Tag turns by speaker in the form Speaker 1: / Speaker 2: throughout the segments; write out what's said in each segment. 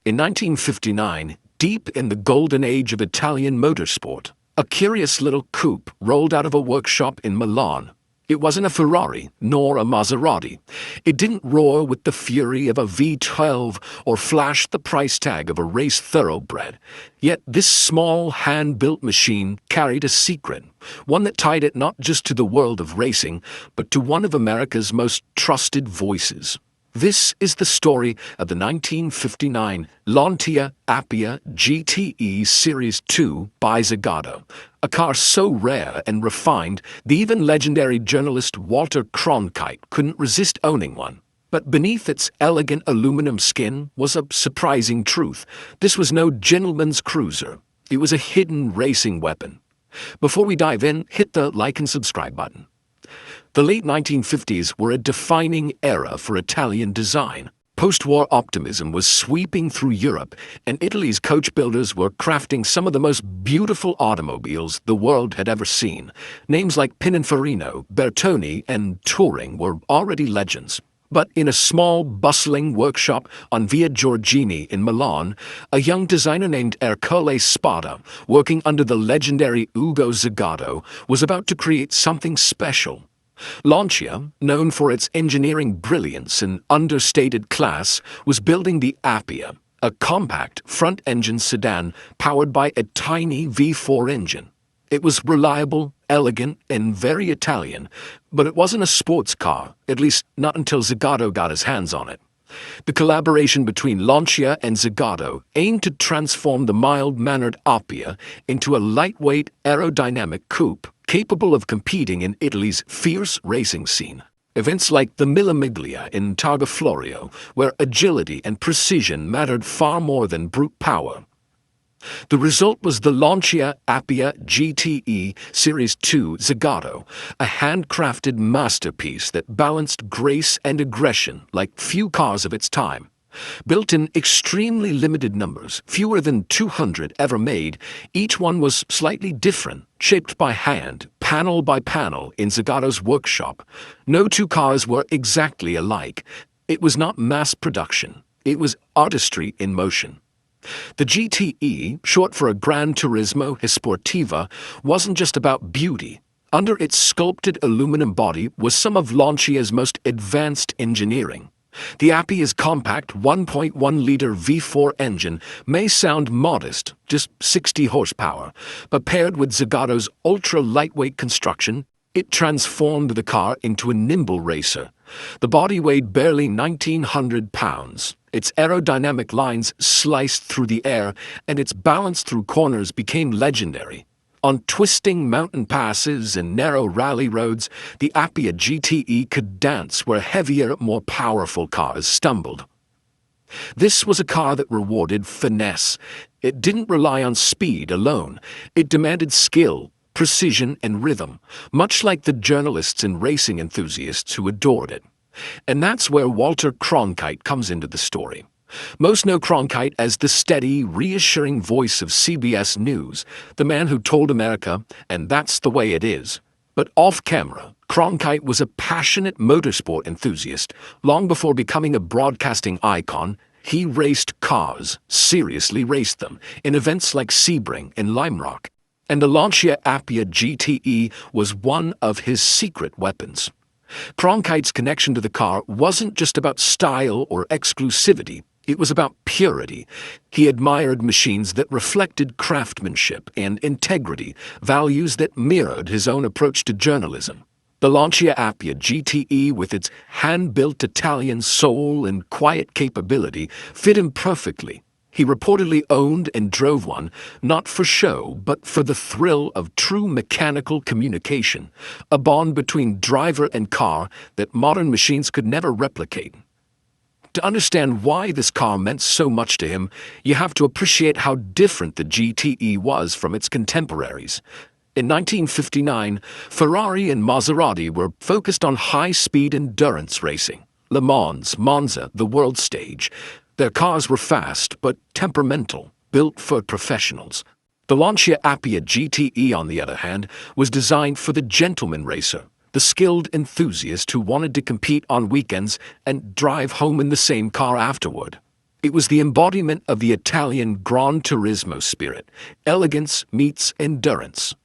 Speaker 1: In 1959, deep in the golden age of Italian motorsport, a curious little coupe rolled out of a workshop in Milan. It wasn't a Ferrari, nor a Maserati. It didn't roar with the fury of a V12 or flash the price tag of a race thoroughbred. Yet this small, hand-built machine carried a secret, one that tied it not just to the world of racing, but to one of America's most trusted voices. This is the story of the 1959 Lancia Appia GTE Series 2 by Zagato, a car so rare and refined the even legendary journalist Walter Cronkite couldn't resist owning one. But beneath its elegant aluminum skin was a surprising truth. This was no gentleman's cruiser. It was a hidden racing weapon. Before we dive in, hit the like and subscribe button. The late 1950s were a defining era for Italian design. Post-war optimism was sweeping through Europe, and Italy's coach builders were crafting some of the most beautiful automobiles the world had ever seen. Names like Pininfarina, Bertone, and Touring were already legends. But in a small, bustling workshop on Via Giorgini in Milan, a young designer named Ercole Spada, working under the legendary Ugo Zagato, was about to create something special. Lancia, known for its engineering brilliance and understated class, was building the Appia, a compact front-engine sedan powered by a tiny V4 engine. It was reliable, elegant, and very Italian, but it wasn't a sports car, at least not until Zagato got his hands on it. The collaboration between Lancia and Zagato aimed to transform the mild-mannered Appia into a lightweight, aerodynamic coupe capable of competing in Italy's fierce racing scene. Events like the Mille Miglia in Targa Florio, where agility and precision mattered far more than brute power. The result was the Lancia Appia GTE Series 2 Zagato, a handcrafted masterpiece that balanced grace and aggression like few cars of its time. Built in extremely limited numbers, fewer than 200 ever made, each one was slightly different, shaped by hand, panel by panel in Zagato's workshop. No two cars were exactly alike. It was not mass production. It was artistry in motion. The GTE, short for a Gran Turismo Esportiva, wasn't just about beauty. Under its sculpted aluminum body was some of Lancia's most advanced engineering. The Appia's compact 1.1-liter V4 engine may sound modest, just 60 horsepower, but paired with Zagato's ultra-lightweight construction, it transformed the car into a nimble racer. The body weighed barely 1,900 pounds. Its aerodynamic lines sliced through the air, and its balance through corners became legendary. On twisting mountain passes and narrow rally roads, the Appia GTE could dance where heavier, more powerful cars stumbled. This was a car that rewarded finesse. It didn't rely on speed alone. It demanded skill, precision, and rhythm, much like the journalists and racing enthusiasts who adored it. And that's where Walter Cronkite comes into the story. Most know Cronkite as the steady, reassuring voice of CBS News, the man who told America, and that's the way it is. But off-camera, Cronkite was a passionate motorsport enthusiast. Long before becoming a broadcasting icon, he raced cars, seriously raced them, in events like Sebring and Lime Rock. And the Lancia Appia GTE was one of his secret weapons. Cronkite's connection to the car wasn't just about style or exclusivity. It was about purity. He admired machines that reflected craftsmanship and integrity, values that mirrored his own approach to journalism. The Lancia Appia GTE, with its hand-built Italian soul and quiet capability, fit him perfectly. He reportedly owned and drove one, not for show, but for the thrill of true mechanical communication, a bond between driver and car that modern machines could never replicate. To understand why this car meant so much to him, you have to appreciate how different the GTE was from its contemporaries. In 1959, Ferrari and Maserati were focused on high-speed endurance racing. Le Mans, Monza, the world stage. Their cars were fast but temperamental, built for professionals. The Lancia Appia GTE, on the other hand, was designed for the gentleman racer, the skilled enthusiast who wanted to compete on weekends and drive home in the same car afterward. It was the embodiment of the Italian Gran Turismo spirit. Elegance meets endurance.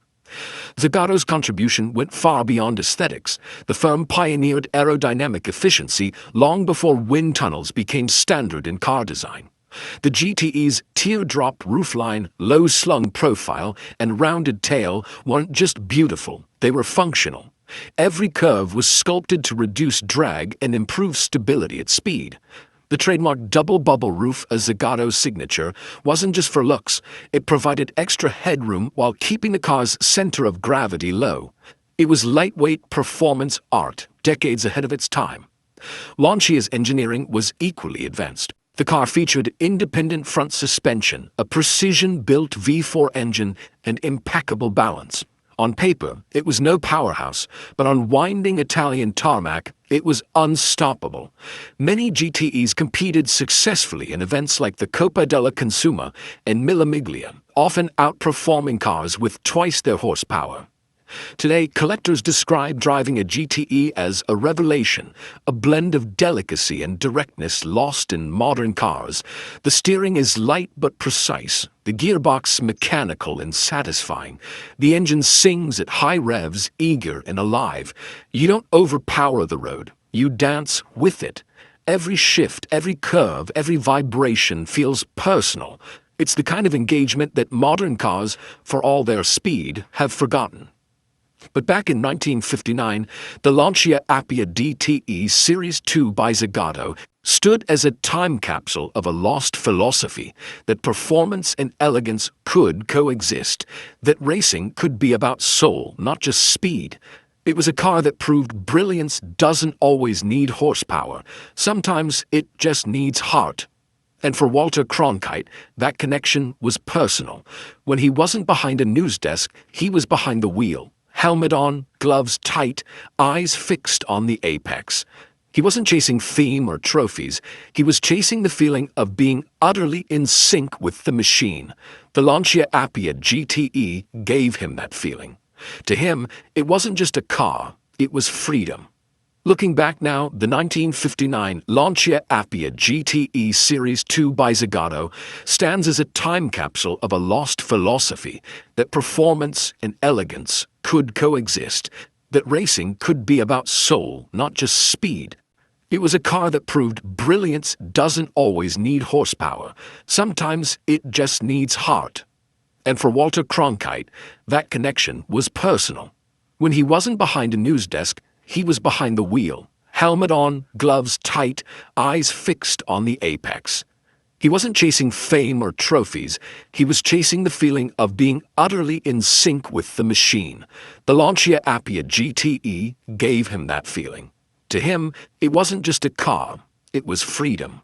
Speaker 1: Zagato's contribution went far beyond aesthetics. The firm pioneered aerodynamic efficiency long before wind tunnels became standard in car design. The GTE's teardrop roofline, low-slung profile, and rounded tail weren't just beautiful, they were functional. Every curve was sculpted to reduce drag and improve stability at speed. The trademark double-bubble roof, a Zagato signature, wasn't just for looks. It provided extra headroom while keeping the car's center of gravity low. It was lightweight performance art, decades ahead of its time. Lancia's engineering was equally advanced. The car featured independent front suspension, a precision-built V4 engine, and impeccable balance. On paper, it was no powerhouse, but on winding Italian tarmac, it was unstoppable. Many GTEs competed successfully in events like the Coppa della Consuma and Mille Miglia, often outperforming cars with twice their horsepower. Today, collectors describe driving a GTE as a revelation, a blend of delicacy and directness lost in modern cars. The steering is light but precise, the gearbox mechanical and satisfying. The engine sings at high revs, eager and alive. You don't overpower the road, you dance with it. Every shift, every curve, every vibration feels personal. It's the kind of engagement that modern cars, for all their speed, have forgotten. But back in 1959, the Lancia Appia GTE Series 2 by Zagato stood as a time capsule of a lost philosophy that performance and elegance could coexist, that racing could be about soul, not just speed. It was a car that proved brilliance doesn't always need horsepower. Sometimes it just needs heart. And for Walter Cronkite, that connection was personal. When he wasn't behind a news desk, he was behind the wheel. Helmet on, gloves tight, eyes fixed on the apex. He wasn't chasing fame or trophies. He was chasing the feeling of being utterly in sync with the machine. The Lancia Appia GTE gave him that feeling. To him, it wasn't just a car, it was freedom. Looking back now, the 1959 Lancia Appia GTE Series 2 by Zagato stands as a time capsule of a lost philosophy that performance and elegance could coexist, that racing could be about soul, not just speed. It was a car that proved brilliance doesn't always need horsepower. Sometimes it just needs heart. And for Walter Cronkite, that connection was personal. When he wasn't behind a news desk, he was behind the wheel, helmet on, gloves tight, eyes fixed on the apex. He wasn't chasing fame or trophies, he was chasing the feeling of being utterly in sync with the machine. The Lancia Appia GTE gave him that feeling. To him, it wasn't just a car, it was freedom.